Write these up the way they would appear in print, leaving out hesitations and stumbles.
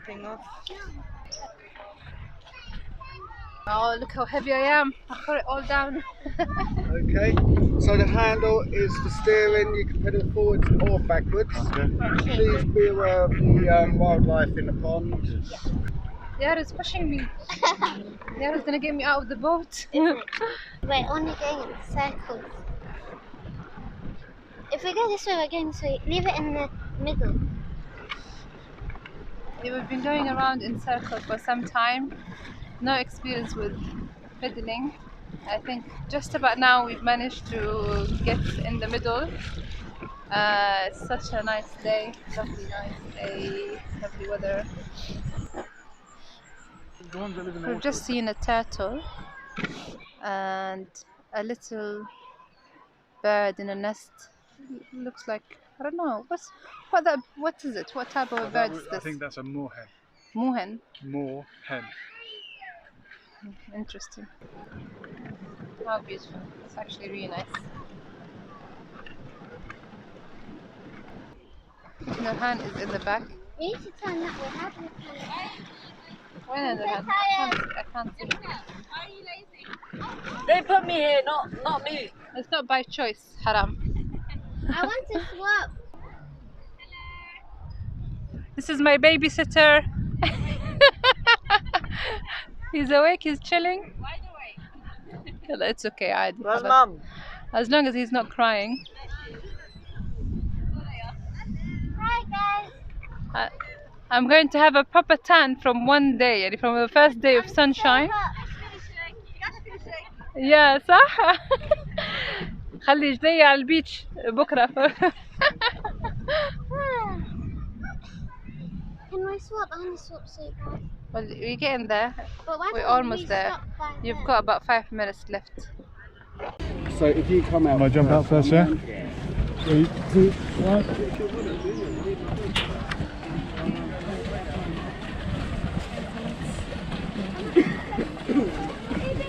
thing off. Oh, look how heavy I am. I put it all down. Okay, so the handle is for steering. You can pedal forwards or backwards. Please be aware of the wildlife in the pond. Yara is pushing me. Yara's gonna get me out of the boat. We're only going in circles. If we go this way, we're going this way. Leave it in the middle. Yeah, we've been going around in circles for some time. No experience with pedaling. I think just about now we've managed to get in the middle. It's such a nice day, lovely nice day, lovely weather. We've just seen a turtle and a little bird in a nest. Looks like, I don't know, what is it? What type of a bird is this? I think that's a moorhen. Moorhen. Moorhen. Interesting. How beautiful. It's actually really nice. The hand is in the back. We need to turn that way. How do we turn it? When in the hand? I can't see. Are you lazy? They put me here, not me. It's not by choice, haram. I want to swap. This is my babysitter. He's awake, he's chilling. Wide awake. It's okay, عادي. Where's mum? As long as he's not crying. Hi guys. I'm going to have a proper tan from one day, يعني from the first day of sunshine. Yeah, صح. خلي جدي على البيتش بكرة. Can we swap? I want to swap so bad. Well, we're getting there. But why We're don't almost we there. stop by You've there? got about 5 minutes left. So if you come out, Am I jump out first, yeah? 3, 2, 1.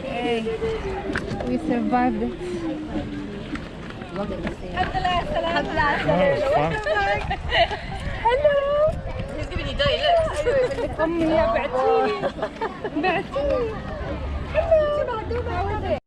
Hey, we survived it. Oh, it's fun. Hello. He's giving you dirty looks. أمي بعتيني. Hello. How is it?